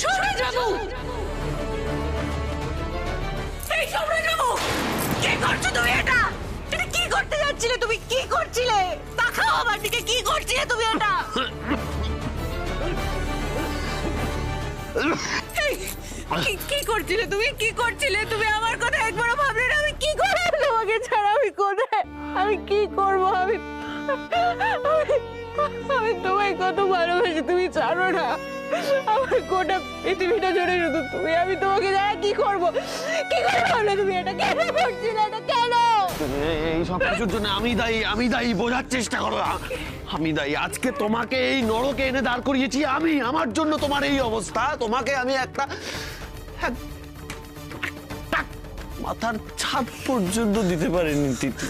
সমরেশবাবু, এই সমরেশবাবু, কি করছো তুমি? এটা এটা কি করতে যাচ্ছিলে? তুমি কি করছিলে? তাকাও আমার দিকে, কি করছিলে তুমি? এটা কি করছিলে তুমি? কি করছিলে তুমি? আমার কথা একবারও ভাবলে না? আমি কি করব তোমাকে ছাড়া? আমি কোথায়? আমি কি করব? আমি তোমায় কত ভালোবাসি, তুমি জানো না? আমার গোটা পৃথিবীটা জুড়ে শুধু তুমি। আমি তোমাকে ছাড়া কি করব? কি করে ভাবলে তুমি? এটা কেন করছিলে? এটা কেন? এই সব কিছুর জন্য আমি দায়ী বোঝার চেষ্টা করো। আমি দায়ী। আজকে তোমাকে এই নরকে এনে দাঁড় করিয়েছি আমি। আমার জন্য তোমার এই অবস্থা। তোমাকে আমি একটা মাথার ছাদ পর্যন্ত দিতে পারিনি তিথি।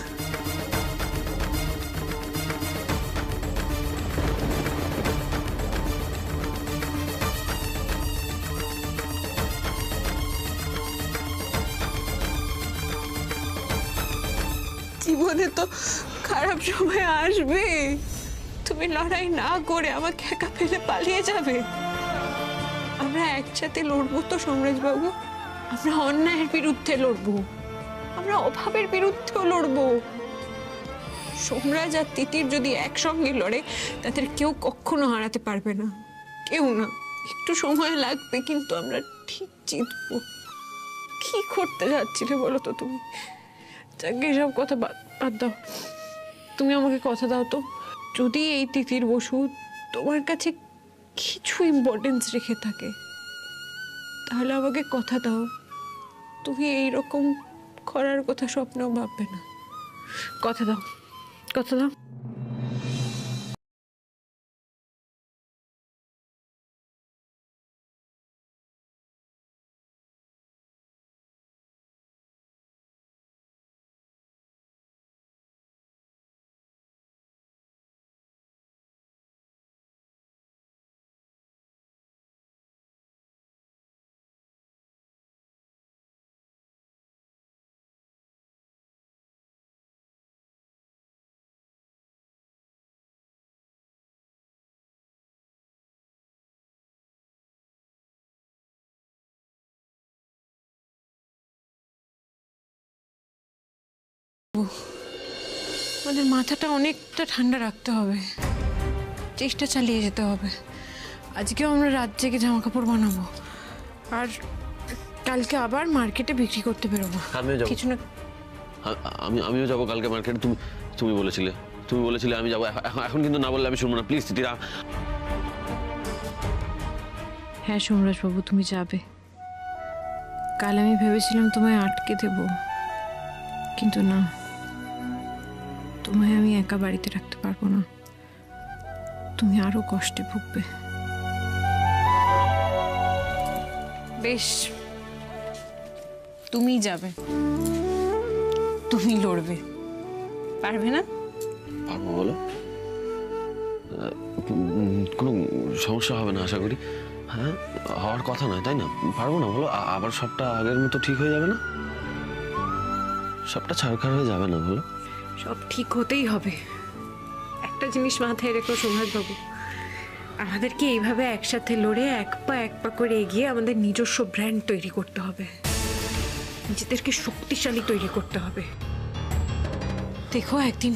জীবনে তো খারাপ সময় আসবে, তুমি লড়াই না করে আমাকে একা ফেলে পালিয়ে যাবে? আমরা একসাথে লড়বো তো সমরেশবাবু। আমরা অন্যায়ের বিরুদ্ধে লড়বো, আমরা অভাবের বিরুদ্ধেও লড়বো। সোমরাজ আর তিতির যদি একসঙ্গে লড়ে, তাদের কেউ কখনো হারাতে পারবে না, কেউ না। একটু সময় লাগবে, কিন্তু আমরা ঠিক জিতবো। কি করতে যাচ্ছিলে বলো তো তুমি? যাকে এসব কথা বাদ দাও। তুমি আমাকে কথা দাও তো, যদি এই তিতির বসু তোমার কাছে কিছু ইম্পর্টেন্স রেখে থাকে, তাহলে আমাকে কথা দাও, তুমি এইরকম করার কথা স্বপ্নেও ভাববে না। কথা দাও, কথা দাও। আমাদের মাথাটা অনেকটা ঠান্ডা রাখতে হবে, চেষ্টা চালিয়ে যেতে হবে। আজকেও আমরা রাত জেগে জামা কাপড় বানাবো, আর কালকে আবার মার্কেটে বিক্রি করতে বেরোবো। আমিও যাবো। কিছু না, আমিও যাবো কালকে মার্কেটে। তুমি বলেছিলে আমি যাবো। এখন কিন্তু না বললে আমি শুনবো না, প্লিজ তিতিরা। হ্যাঁ সমরেশবাবু, তুমি যাবে। কাল আমি ভেবেছিলাম তোমায় আটকে দেব, কিন্তু না, তোমায় আমি একা বাড়িতে রাখতে পারবো না। তুমি আরো কষ্টে ভুগবে। বেশ, তুমি যাবে, তুমি লড়বে, পারবে না? পারবো বলো? কোনো সমস্যা হবে না আশা করি। হ্যাঁ, হওয়ার কথা নয়, তাই না? পারবো না বলো? আবার সবটা আগের মতো ঠিক হয়ে যাবে না? সবটা ছাড়খাড় হয়ে যাবে না বলো? সব ঠিক হতেই হবে। একটা জিনিস মাথায় রেখো সমরেশবাবু, আমাদেরকে এইভাবে একসাথে লড়ে এক পা করে এগিয়ে আমাদের নিজস্ব ব্র্যান্ড তৈরি করতে হবে, নিজেদেরকে শক্তিশালী তৈরি করতে হবে। দেখো, একদিন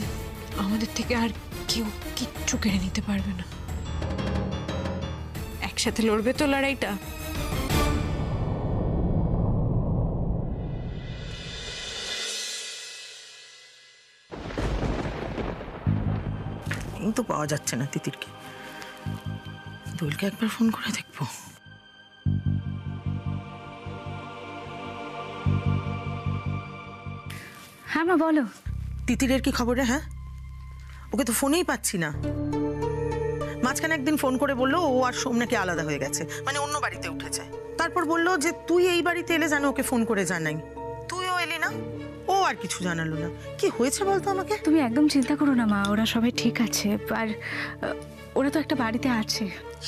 আমাদের থেকে আর কেউ কিচ্ছু কেড়ে নিতে পারবে না। একসাথে লড়বে তো লড়াইটা। তো পাওয়া যাচ্ছে না তিতিরকে। দোলকে একবার ফোন করে দেখবো। হ্যাঁ মা, বলো। তিতিরের কি খবর রে? হ্যাঁ, ওকে তো ফোনেই পাচ্ছি না। মাঝখানে একদিন ফোন করে বললো ও আর সোম নাকি আলাদা হয়ে গেছে, মানে অন্য বাড়িতে উঠেছে। তারপর বললো যে তুই এই বাড়িতে এলে যেন ওকে ফোন করে জানাই। তুইও এলি না, ও আর কিছু জানালো না। কি হয়েছে বলতো আমাকে? তুমি একদম চিন্তা করো না মা, ওরা সবাই ঠিক আছে। আর ওরা তো একটা বাড়িতে আছে।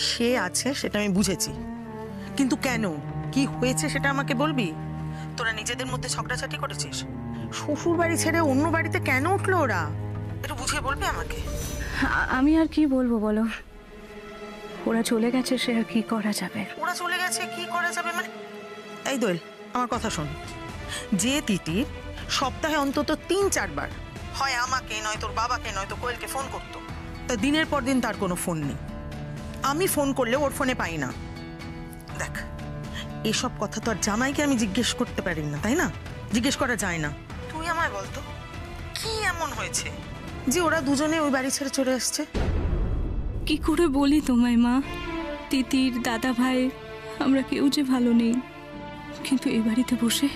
সে আছে সেটা আমি বুঝেছি, কিন্তু কেন, কি হয়েছে সেটা আমাকে বলবি। তোরা নিজেদের মধ্যে ঝগড়াঝাটি করেছিস? শ্বশুর বাড়ি ছেড়ে অন্য বাড়িতে কেন উঠলো ওরা? একটু বুঝিয়ে বলবি আমাকে। আমি আর কি বলবো বলো, ওরা চলে গেছে, সে আর কি করা যাবে। ওরা চলে গেছে, কি করা যাবে মানে? এই দোয়েল, আমার কথা শোন। যে তিতির সপ্তাহে অন্তত 3-4 বার হয় আমাকে, নয় তোর বাবাকে, নয় তো কোয়েলকে ফোন করতো, তা দিনের পর দিন তার কোনো ফোন নেই। আমি ফোন করলে ওর ফোনে পাই না। দেখ, এসব কথা তো আর জামাইকে আমি জিজ্ঞেস করতে পারি না, তাই না? জিজ্ঞেস করা যায় না। তুই আমায় বলতো কি এমন হয়েছে যে ওরা দুজনে ওই বাড়ি ছেড়ে চলে আসছে? কি করে বলি তোমায় মা? তিতির, দাদা ভাই, আমরা কেউ যে ভালো নেই। কিন্তু এই বাড়িতে বসে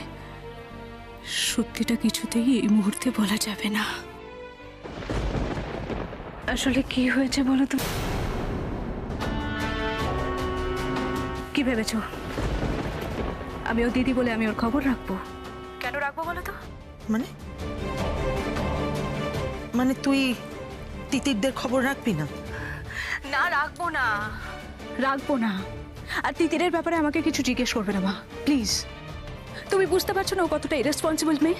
সত্যিটা কিছুতেই এই মুহূর্তে বলা যাবে না। আসলে কি হয়েছে বলো তো? কি ভেবেছো আমি ওর দিদি বলে আমি ওর খবর রাখবো? কেন রাখবো বলো তো? মানে মানে তুই তিতিরদের খবর রাখবি না? না, রাখবো না, রাখবো না। আর তিতিরের ব্যাপারে আমাকে কিছু জিজ্ঞেস করবে না মা, প্লিজ। তুমি বুঝতে পারছো না ও কতটা ইরেসপন্সিবল মেয়ে?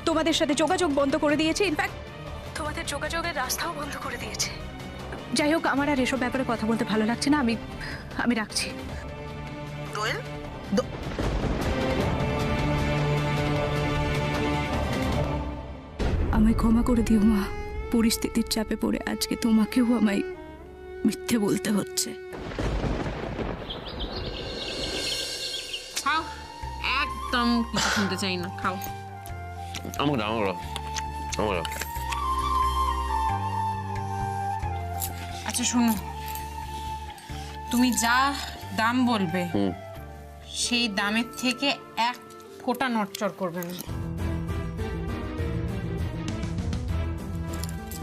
তোমাদের সাথে যোগাযোগ বন্ধ করে দিয়েছে, ইনফ্যাক্ট তোমাদের যোগাযোগের রাস্তাও বন্ধ করে দিয়েছে। যাই হোক, আমার আর এসব ব্যাপারে কথা বলতে ভালো লাগছে না, আমি রাখছি। দোয়েল, আমায় ক্ষমা করে দিও মা। পরিস্থিতির চাপে পড়ে আজকে তোমাকেও আমায় মিথ্যে বলতে হচ্ছে। খাও, একদম কিছু শুনতে চাই না, খাও। আমার আচ্ছা শোনো, তুমি যা দাম বলবে সেই দামের থেকে 1 ফোঁটা নড়চড় করবে না।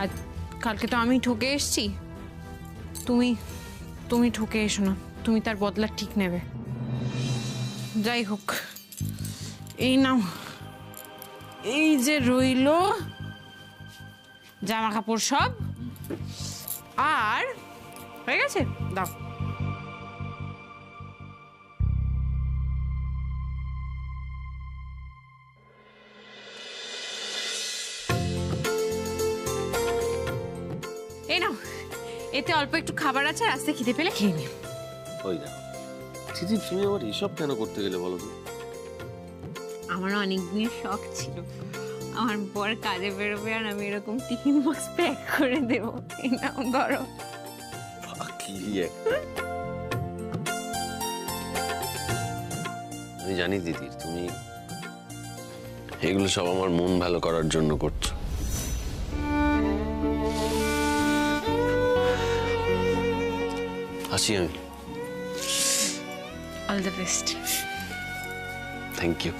আর কালকে তো আমি ঠকে এসেছি, তুমি ঠকে এসো না, তুমি তার বদলা ঠিক নেবে। যাই হোক, এই নাও, এই যে রইলো জামা কাপড় সব, আর হয়ে গেছে, দাও। এই নাও, এতে অল্প একটু খাবার আছে, আস্তে খিদে পেলে খেয়ে নিও। ওই না চিঠি, তুমি আবার এসব কেন করতে গেলে বলো তো? আমার অনেক দিনের শখ ছিল আমার বর কাজে বেরোবে আর আমি এরকম টিফিন বক্স প্যাক করে দেবো। এই নাও ধরো। আমি জানি দিদির, তুমি এগুলো সব আমার মন ভালো করার জন্য করছো। আসি আমি। All the best. Thank you.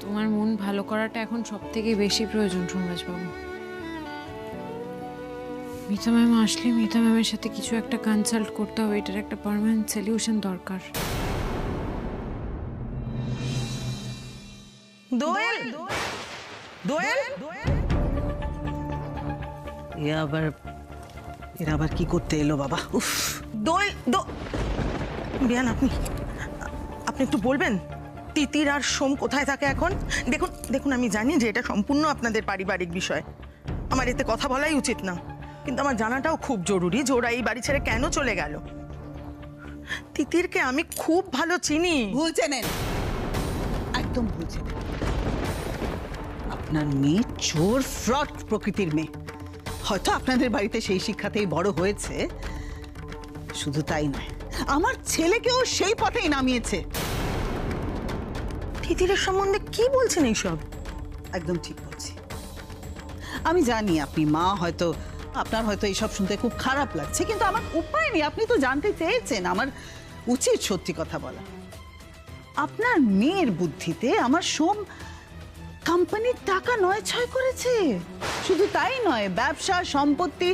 তোমার মন ভালো করাটা এখন সব থেকে বেশি প্রয়োজন সোমরাজবাবু। মিতা ম্যাম আসলে মিতা ম্যামের সাথে কিছু একটা কনসাল্ট করতে হবে, এটার একটা পার্মানেন্ট সলিউশন দরকার। দোয়েল, দোয়েল, এরা আবার কি করতে এলো বাবা? উফ, দোয়েল, বিয়ান, আপনি একটু বলবেন তিতির আর সোম কোথায় থাকে এখন? দেখুন আমি জানি যে এটা সম্পূর্ণ আপনাদের পারিবারিক বিষয়, আমার এতে কথা বলাই উচিত না, কিন্তু আমার জানাটাও খুব জরুরি যে ওরা এই বাড়ি ছেড়ে কেন চলে গেল। তিতিরকে আমি খুব ভালো চিনি। ভুল চেনেন, একদম ভুল চেনেন। আপনার মেয়ে চোর, ফ্রড প্রকৃতির মেয়ে। হয়তো আপনাদের বাড়িতে সেই শিক্ষাতেই বড় হয়েছে, শুধু তাই নয়, আমার ছেলেকেও সেই পথেই নামিয়েছে। তিতিরের সম্বন্ধে কি বলছেন এইসব? একদম ঠিক বলছি। আমি জানি আপনি মা, হয়তো আপনার হয়তো এইসব শুনতে খুব খারাপ লাগছে, কিন্তু আমার উপায় নেই। আপনি তো জানতে চেয়েছেন, আমার উচিত সত্যি কথা বলা। আপনার মেয়ের বুদ্ধিতে আমার সোম কোম্পানির টাকা ৯-৬ করেছে। শুধু তাই নয়, ব্যবসা, সম্পত্তি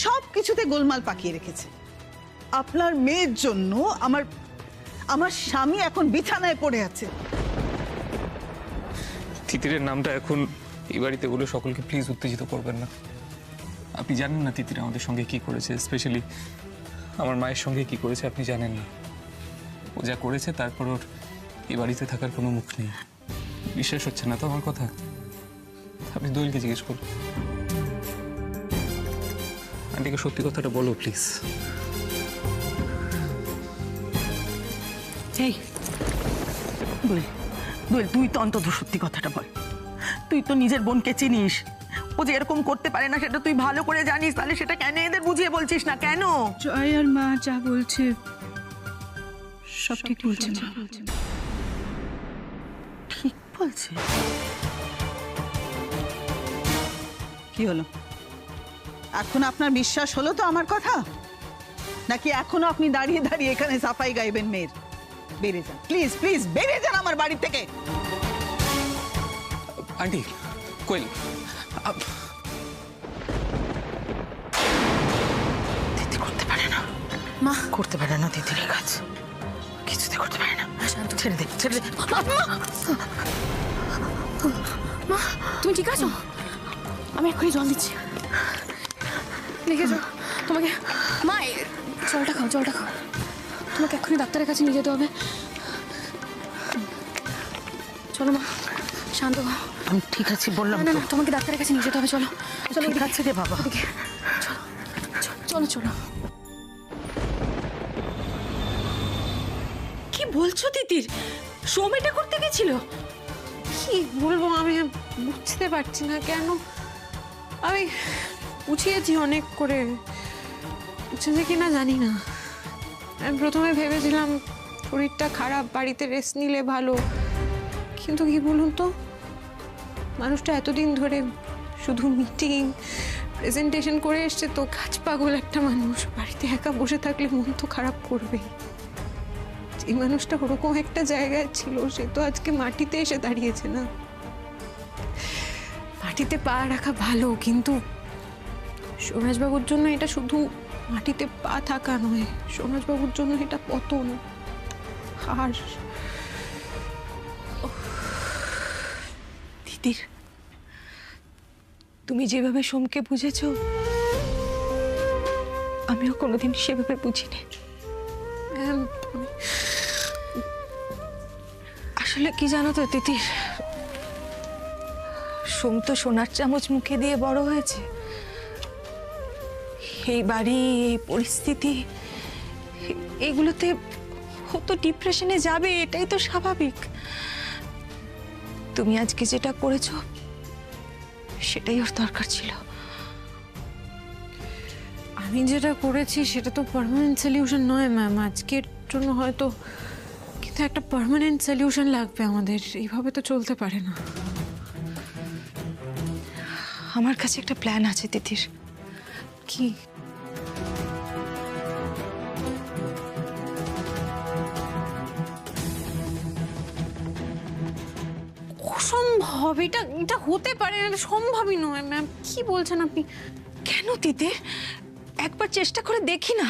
সব কিছুতে গোলমাল পাকিয়ে রেখেছে। আপনার মেয়ের জন্য আমার স্বামী এখন বিছানায় পড়ে আছে। তিতিরের নামটা এখন এই বাড়িতে বলে সকলকে প্লিজ উত্তেজিত করবেন না। আপনি জানেন না তিতির আমাদের সঙ্গে কি করেছে, স্পেশালি আমার মায়ের সঙ্গে কি করেছে আপনি জানেন না। ও যা করেছে তারপর ওর এই বাড়িতে থাকার কোনো মুখ নেই। বিশ্বাস হচ্ছে না তো আমার কথা? আপনি দোয়েলকে জিজ্ঞেস করুন। আন্টিকে সত্যি কথাটা বলো প্লিজ। এই দোয়েল, দোয়েল তুই তো অন্তত সত্যি কথাটা বল। তুই তো নিজের বোনকে চিনিস, ও যে এরকম করতে পারে না সেটা তুই ভালো করে জানিস, তাহলে সেটা কেন এদের বুঝিয়ে বলছিস না কেন? জয় আর মা যা বলছে সব ঠিক বলছে মা। ঠিক বলছে? কি হলো? এখন আপনার বিশ্বাস হলো তো আমার কথা? নাকি এখনো আপনি দাঁড়িয়ে দাঁড়িয়ে এখানে সাফাই গাইবেন মেয়ের? বেরিয়ে যান প্লিজ, প্লিজ বেরিয়ে যান আমার বাড়ি থেকে। আন্টি কোয়েল, দিদি করতে পারে না, মা করতে পারে না দিদির কাজ, কিছুতে করতে পারে না। ছেড়ে দে, ছেড়ে দে। তুমি ঠিক আছো? আমি এক্ষুনি জল দিচ্ছি। লিখেছো তোমাকে? মা জলটা খাও, জলটা খাও। তোমাকে এক্ষুনি ডাক্তারের কাছে নিয়ে যেতে হবে। চলো মা, শান্ত হও। আমি ঠিক আছি বললাম না তো। না, তোমাকে ডাক্তারের কাছে নিয়ে যেতে হবে। চলো চলো, ঠিক আছে রে বাবা। এদিকে চলো চলো। কি বলছো তিতির? সোম এটা করতে গেছিল? কি বলবো আমি বুঝতে পারছি না কেন। আমি বুঝিয়েছি অনেক করে, বুঝেছে কিনা জানি না। আমি প্রথমে ভেবেছিলাম শরীরটা খারাপ, বাড়িতে রেস্ট নিলে ভালো, কিন্তু কি বলুন তো, মানুষটা এতদিন ধরে শুধু মিটিং প্রেজেন্টেশন করে এসছে, তো কাজ পাগল একটা মানুষ। বাড়িতে একা বসে থাকলে মন তো খারাপ করবেই। এই মানুষটা ওরকম একটা জায়গায় ছিল, সে তো আজকে মাটিতে এসে দাঁড়িয়েছে না। মাটিতে পা রাখা ভালো, কিন্তু সোমেশবাবুর জন্য এটা শুধু মাটিতে পা থাকা নয়, সোমেশবাবুর জন্য এটা পতন। আর দিদির, তুমি যেভাবে সোমকে বুঝেছো, আমিও কোনোদিন সেভাবে বুঝিনি। আসলে কি জানো তো তিতির, সোম তো সোনার চামচ মুখে দিয়ে বড় হয়েছে। এই বাড়ি, এই পরিস্থিতি, এগুলোতে ও তো ডিপ্রেশনে যাবে, এটাই তো স্বাভাবিক। তুমি আজকে যেটা করেছো সেটাই ওর দরকার ছিল। আমি যেটা করেছি সেটা তো পার্মানেন্ট সলিউশন নয় ম্যাম। আজকের জন্য হয়তো, কিন্তু একটা পার্মানেন্ট সলিউশন লাগবে আমাদের। এইভাবে তো চলতে পারে না। আমার কাছে একটা প্ল্যান আছে তিতির। কি? অসম্ভব, এটা এটা হতে পারে না, এটা সম্ভবই নয় ম্যাম। কি বলছেন আপনি? কেন তিতির, একবার চেষ্টা করে দেখি না।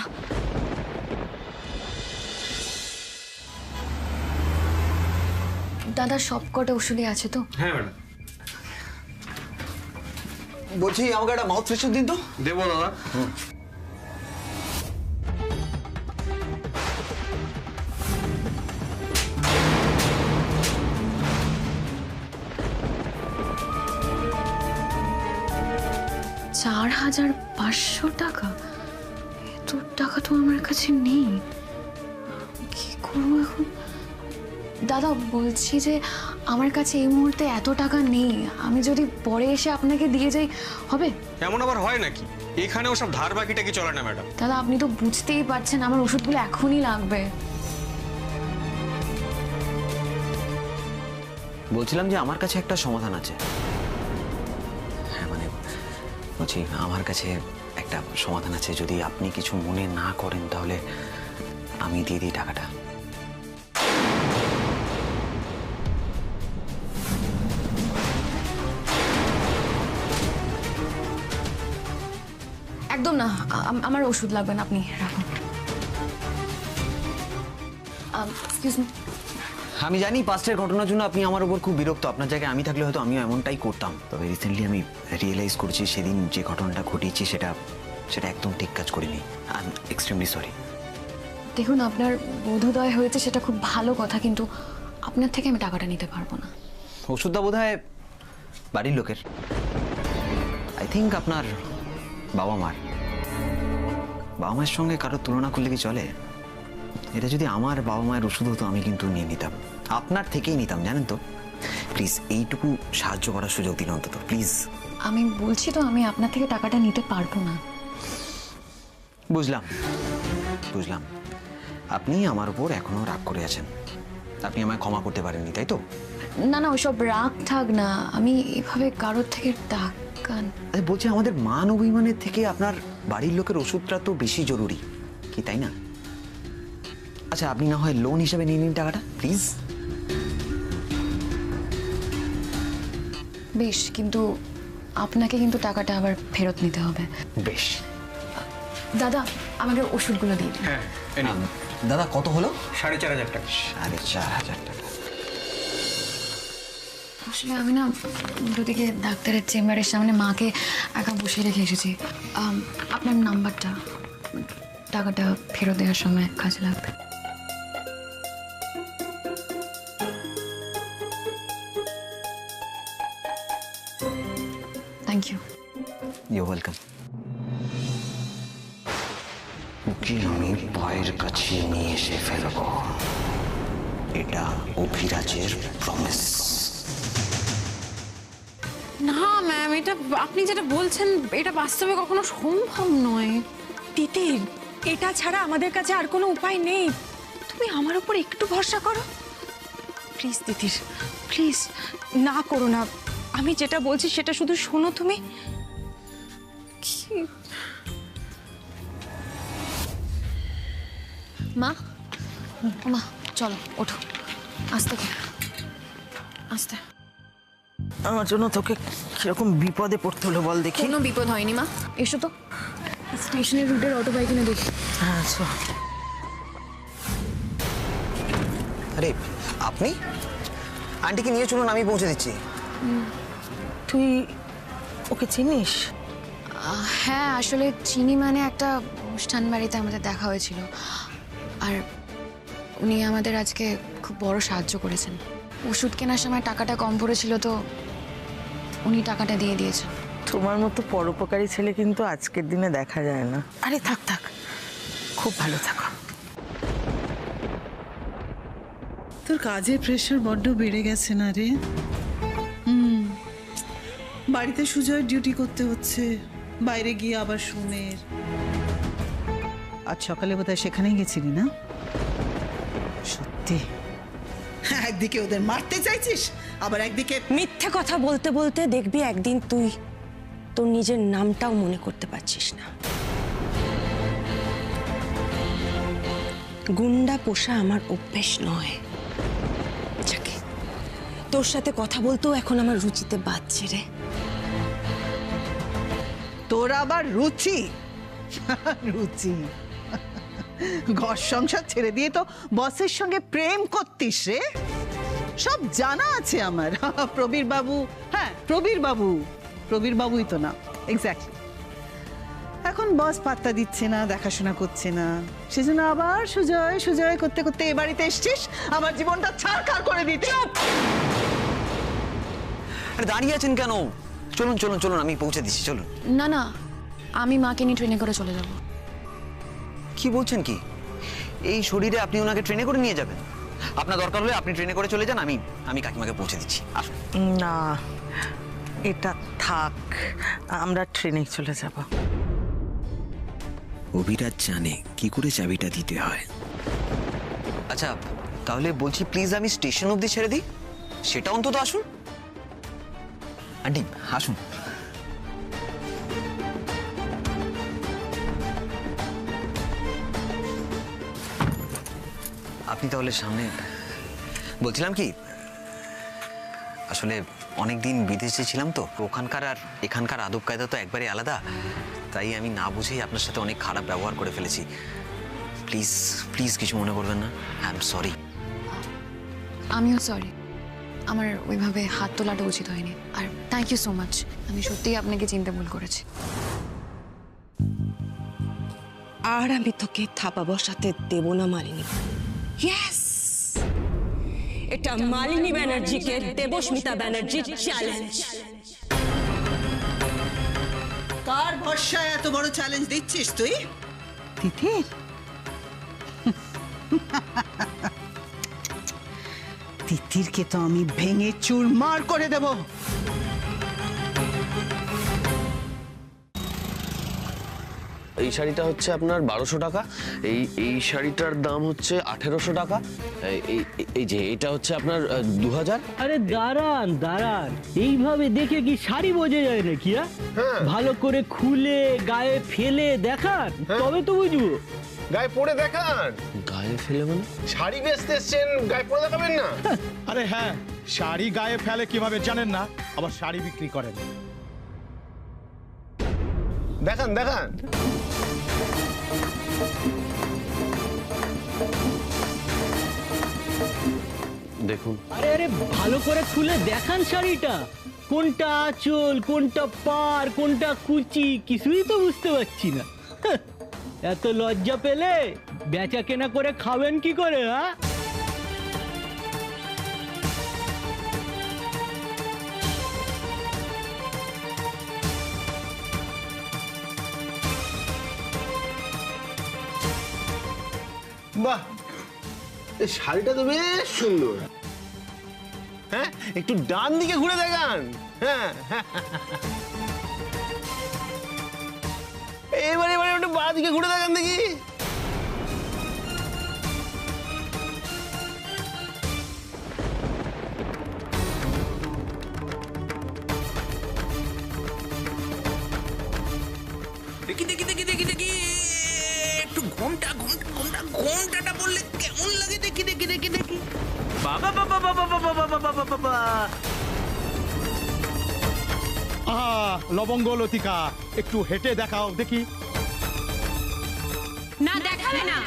দাদা সব কটা ওষুধই আছে তো? হ্যাঁ ম্যাডাম। বলছি আমাকে একটা মাউথ ফ্রেশনার দিন তো। দেবো দাদা। 4,500 টাকা? এত টাকা তো আমার কাছে নেই, কি করবো এখন? দাদা বলছি যে আমার কাছে এই মুহূর্তে এত টাকা নেই, আমি যদি পরে এসে আপনাকে দিয়ে যাই হবে? এমন আবার হয় নাকি? এখানে ওসব ধার বাকিটা কি চলে না ম্যাডাম? দাদা আপনি তো বুঝতেই পারছেন আমার ওষুধগুলো এখনই লাগবে। বলছিলাম যে আমার কাছে একটা সমাধান আছে। হ্যাঁ মানে বলছি আমার কাছে একটা সমাধান আছে, যদি আপনি কিছু মনে না করেন তাহলে আমি দিয়ে দিই টাকাটা। একদম না, আমার ওষুধ লাগবে না, আপনি রাখুন। Excuse me. আমি জানি পাস্টের ঘটনার জন্য আপনি আমার উপর খুব বিরক্ত। আপনার জায়গায় আমি থাকলে হয়তো আমিও এমনটাই করতাম। তবে রিসেন্টলি আমি রিয়েলাইজ করছি সেদিন যে ঘটনাটা ঘটিয়েছি সেটা একদম ঠিক কাজ করিনি। I am extremely sorry. দেখুন আপনার বোধোদয় হয়েছে সেটা খুব ভালো কথা, কিন্তু আপনার থেকে আমি টাকাটা নিতে পারবো না। ওষুধটা বোধ হয় বাড়ির লোকের, আই থিঙ্ক আপনার বাবা মায়ের সঙ্গে কারোর তুলনা করলে কি চলে? এটা যদি আমার বাবা মায়ের ওষুধ হতো আমি কিন্তু নিয়ে নিতাম, আপনার থেকেই নিতাম, জানেন তো। প্লিজ এইটুকু সাহায্য করার সুযোগ দিন অন্তত, প্লিজ। আমি বলছি তো আমি আপনার থেকে টাকাটা নিতে পারবো না। বুঝলাম, আপনি আমার উপর এখনো রাগ করে আছেন, আপনি আমায় ক্ষমা করতে পারেননি, তাই তো? না না, ওইসব রাগ থাক না, আমি এভাবে কারোর থেকে টাকা বলছি আমাদের মান অভিমানের থেকে আপনার বাড়ির লোকের ওষুধটা তো বেশি জরুরি, কি তাই না? আচ্ছা, আপনি না হয় লোন হিসেবে নিয়ে নিন টাকাটা, প্লিজ। বেশ, কিন্তু আপনাকে কিন্তু টাকাটা আবার ফেরত নিতে হবে। বেশ। দাদা, আমাকে ওষুধগুলো দিয়ে দিন। হ্যাঁ, দাদা কত হলো? 4,500 টাকা। 4,500 টাকা। আসলে আমি না দুদিকে ডাক্তারের চেম্বারের সামনে মাকে একা বসে রেখে এসেছি। আপনার নাম্বারটা, টাকাটা ফেরত দেওয়ার সময় কাজে লাগবে। Thank you. You welcome. Okay আমি পায়ের কাছে নিয়ে এসে ফেলবো, এটা অভিরাজের প্রমিস। না ম্যাম, এটা আপনি যেটা বলছেন এটা বাস্তবে কখনো সম্ভব নয়। তিতির, এটা ছাড়া আমাদের কাছে আর কোনো উপায় নেই। তুমি আমার উপর একটু ভরসা করো প্লিজ তিতির, প্লিজ। না করো না, আমি যেটা বলছি সেটা শুধু শোনো তুমি। মা, মা চলো ওঠো, আস্তে আস্তে। আমার জন্য তোকে কিরকম বিপদে পড়তে হলো বল দেখি। কোনো বিপদ হয়নি মা, এসো তো স্টেশনের রুটের অটো বাইক কিনে দেখি। আচ্ছা, আরে আপনি আন্টিকে নিয়ে চলুন, আমি পৌঁছে দিচ্ছি। তুই ওকে চিনিস? হ্যাঁ, আসলে চিনি, মানে একটা অনুষ্ঠান বাড়িতে আমাদের দেখা হয়েছিল, আর উনি আমাদের আজকে খুব বড় সাহায্য করেছেন। ওষুধ কেনার সময় টাকাটা কম পড়েছিল তো উনি টাকাটা দিয়ে দিয়েছেন। তোমার মতো পরোপকারী ছেলে কিন্তু আজকের দিনে দেখা যায় না। আরে থাক থাক, খুব ভালো থাকো। তোর কাজের প্রেশার বড্ড বেড়ে গেছে না রে? বাড়িতে সুজয় ডিউটি করতে হচ্ছে, বাইরে গিয়ে আবার সোমের। আজ সকালে বোধহয় সেখানেই গেছিলি না? সত্যি একদিকে ওদের মারতে চাইছিস, আবার একদিকে মিথ্যে কথা বলতে বলতে দেখবি একদিন তুই তোর নিজের নামটাও মনে করতে পারছিস না। গুন্ডা পোষা আমার অভ্যেস নয়। যাকে তোর সাথে কথা বলতেও এখন আমার রুচিতে বাজছে রে। তোর আবার রুচি? রুচি? ঘর সংসার ছেড়ে দিয়ে তো বসের সঙ্গে প্রেম করতিস রে। সব জানা আছে আমার। প্রবীর বাবু, হ্যাঁ প্রবীর বাবুই তো না, এক্স্যাক্টলি। এখন বস পাত্তা দিচ্ছে না, দেখাশোনা করছে না, সেজন্য আবার সুজয় করতে করতে এ বাড়িতে এসছিস আমার জীবনটা ছাড়খাড় করে দিতে। আরে দাঁড়িয়ে আছেন কেন? চলুন চলুন চলুন, আমি পৌঁছে দিচ্ছি, চলুন। না না, আমি মাকে নিয়ে ট্রেনে করে চলে যাব। কি বলছেন কি? এই শরীরে আপনি ওনাকে ট্রেনে করে নিয়ে যাবেন? আপনার দরকার হলে আপনি ট্রেনে করে চলে যান, আমি কাকিমাকে পৌঁছে দিচ্ছি। আসুন। না, এটা থাক, আমরা ট্রেনে চলে যাব। অভিরাজ জানে কি করে চাবিটা দিতে হয়। আচ্ছা তাহলে বলছি, প্লিজ আমি স্টেশন অবধি ছেড়ে দিই, সেটা অন্তত আসুন। আন্টি আসুন। আপনি তাহলে সামনে। বলছিলাম কি, আসলে অনেকদিন বিদেশে ছিলাম তো, ওখানকার আর এখানকার আদব কায়দা তো একবারে আলাদা, তাই আমি না বুঝেই আপনার সাথে অনেক খারাপ ব্যবহার করে ফেলেছি। প্লিজ প্লিজ কিছু মনে করবেন না, আই এম সরি। আমিও সরি, আমার ওইভাবে হাত তোলাটা উচিত হয়নি। আর থ্যাংক ইউ সো মাচ, আমি সত্যিই আপনাকে চিনতে ভুল করেছি। আর আমি তোকে থাপা বসাতে দেব না মালিনী। ইয়েস, এটা মালিনী ব্যানার্জিকে দেবস্মিতা ব্যানার্জির চ্যালেঞ্জ। কার ভরসায় এত বড় চ্যালেঞ্জ দিচ্ছিস তুই? তিতির? তিতিরকে তো আমি ভেঙে চুরমার করে দেব। এই শাড়িটা হচ্ছে আপনার 1200 টাকা, এই শাড়িটার দাম হচ্ছে 1800 টাকা, এই যে এটা হচ্ছে আপনার 2000। আরে দাঁড়ান দাঁড়ান, এইভাবে দেখে কি শাড়ি বোঝা যায় নাকি? ভালো করে খুলে গায়ে ফেলে দেখান, তবে তো বুঝবো। গায়ে পরে দেখান। গায়ে ফেলে মানে? শাড়ি বেচতে এসছেন, গায়ে পরে দেখাবেন না? আরে হ্যাঁ, শাড়ি গায়ে ফেলে কিভাবে জানেন না, আবার শাড়ি বিক্রি করেন। দেখান দেখান। দেখুন। আরে আরে ভালো করে খুলে দেখান শাড়িটা, কোনটা আঁচল, কোনটা পার, কোনটা কুচি, কিছুই তো বুঝতে পারছি না। এত লজ্জা পেলে বেচা কেনা করে খাবেন কি করে? হ্যাঁ, বাহ, এই শাড়িটা তো বেশ সুন্দর। হ্যাঁ, একটু ডান দিকে ঘুরে দেখান। হ্যাঁ, এবারে এবারে একটু বাঁ দিকে ঘুরে দেখান দেখি। দেখি দেখি দেখি দেখি দেখি, একটু ঘোমটা ঘোমটা ঘোমটা ঘোমটাটা বললে কেমন লাগে? দেখি দেখি দেখি দেখি। বাবা বাবা বাবা বাবা বাবা বাবা বাবা। আহা, লবঙ্গ লতিকা, একটু হেঁটে দেখাও দেখি। না দেখাবে না।